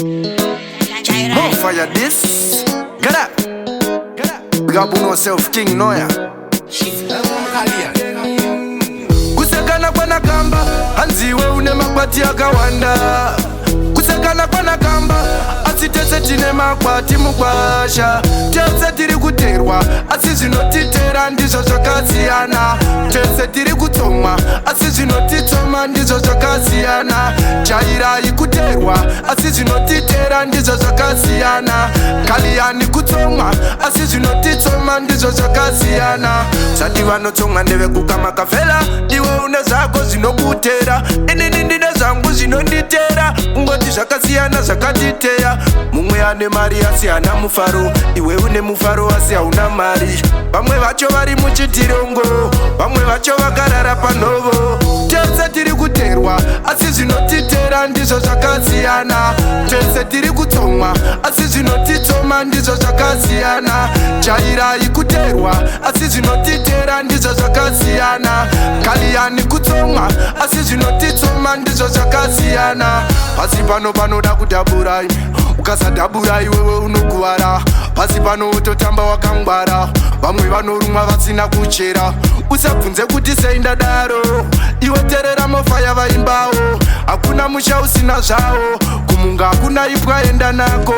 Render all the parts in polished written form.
More fire this. Get up. Big up on yourself, King Noya. Kusekana kwana kamba, hanziwe une makwati akawanda. Kusekana kwana kamba, asitese tine makwati mukwasha. Tese tiri kuterwa, asizvinotitera ndizvo zvakasiyana. Tese tiri kutsomwa, asizvinotitsoma ndizvo zvakasiyana. Jairai kuterwa, asizvinotitera ndizvo zvakasiyana. Kaliyani kutsomwa, asizvinotitsoma ndizvo zvakasiyana. Zvati vanotsomwa ndevekuka makafela, iwe une zvako zvinokutera. Inini ndine zvangu zvinonditera. Ungoti zvakasiyana zvakatiteya. Mumwe ane mari asi hana mufaro, iwe une mufaro asi hauna mari. Vamwe vacho vari muchitirongo, vamwe vacho vakarara panhovo. Tese tiri kuterwa, asi zvinotitera ndizvo zvakasiyana. Tese tiri kutsomwa, asi zvinotitsoma ndizvo zvakasiyana. Jairai kuterwa, asi zvinotitera ndizvo zvakasiyana. Kaliyani kutsomwa, asi zvinotitsoma ndizvo zvakasiyana. Pasi pano panoda kudhaburai, ukasadhaburai wewe unokuvara. Pasi pano utotamba wakangwara, vamwe vanorumwa vasina kuchera. Usabvunze kuti sei ndadaro, iwe terera mofaya vaimbawo. Hakuna musha usina zvawo, kumunga hakuna ipwa enda nako.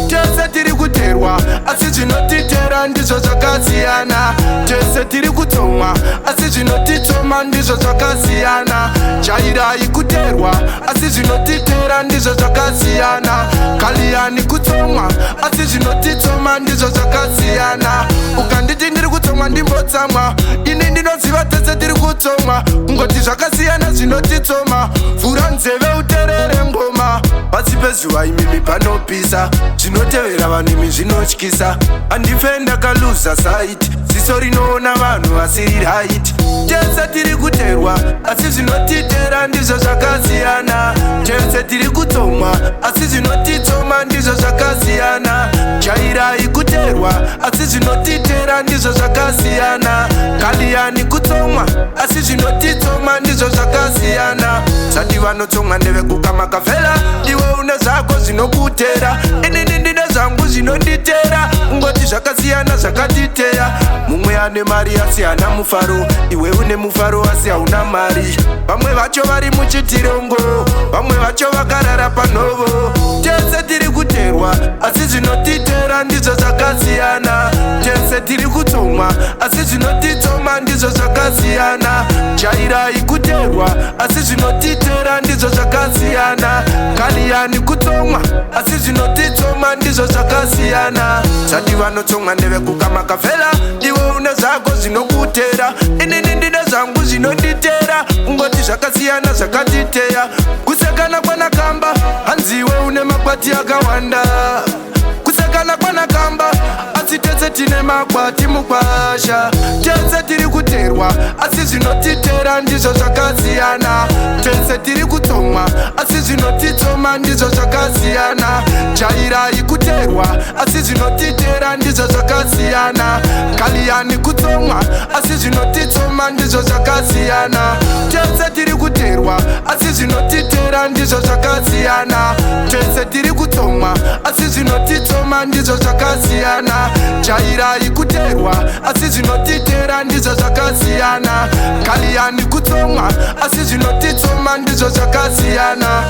Tese tiri kuterwa, asi zvinotitera ndizvo zvakasiyana. Tese tiri kutsomwa, asi zvinotitsoma ndizvo zvakasiyana. Jairai kuterwa, asi zvinotitera ndizvo zvakasiyana. Kaliyani kutsomwa, asi zvinotitsoma ndizvo zvakasiyana. Ukanditi ndiri kutsomwa ndimbotsamwa, ini ndinoziva tese tiri kutsomwa. Ungoti zvakasiyana zvinotitsoma, vhura nzeve uterere ngoma. Pasi pezuva imimi panopisa, zvinotevera vanhu imi zvinotyisa. Handife ndakaluza site, ziso rinoona vanhu asiri right. Tese tiri kuterwa, asi zvinotitera ndizvo zvakasiyana. Tese tiri kutsomwa, asi zvinotitsoma ndizvo zvakasiyana. Jairai kuterwa, asi zvinotitera ndizvo zvakasiyana. Kaliyani kutsomwa, asi zvinotitsoma ndizvo zvakasiyana. Zvati vanotsomwa ndevekuka makafela, iwe une zvako zvinokutera. Inini ndine zvangu zvinonditera. Ungoti zvakasiyana zvakatiteya. Mumwe ane mari asi hana mufaro, iwe une mufaro asi hauna mari. Vamwe vacho vari muchitirongo, vamwe vacho vakarara panhovo. Tese tiri kuterwa, asi zvinotitera ndizvo zvakasiyana. Tese tiri kutsomwa, asi zvinotitsoma ndizvo zvakasiyana. Jairai kuterwa, asi zvinotitera ndizvo zvakasiyana. Kaliyani kutsomwa, asi zvinotitsoma ndizvo zvakasiyana. Zvati vanotsomwa ndevekuka makafela, iwe une zvako zvinokutera. Inini ndine zvangu zvinonditera. Ungoti zvakasiyana zvakatiteya. Kusekana kwana kamba, hanziwe une makwati akawanda. Kusekana kwana kamba, asi tese tine makwati mukwasha. Tese tiri kuterwa, asi zvinotitera ndizvo zvakasiyana. Tese tiri kutsomwa, asi zvinotitsoma ndizvo zvakasiyana. Jairai kuterwa, asi zvinotitera ndizvo zvakasiyana. Kaliyani kutsomwa, asi zvinotitsoma ndizvo zvakasiyana. Tese tiri kuterwa, asi zvinotitera ndizvo zvakasiyana. Tese tiri kutsomwa, asi zvinotitsoma ndizvo zvakasiyana. Jairai kuterwa, asi zvinotitera ndizvo zvakasiyana. Kaliyani kutsomwa, asi zvinotitsoma ndizvo zvakasiyana.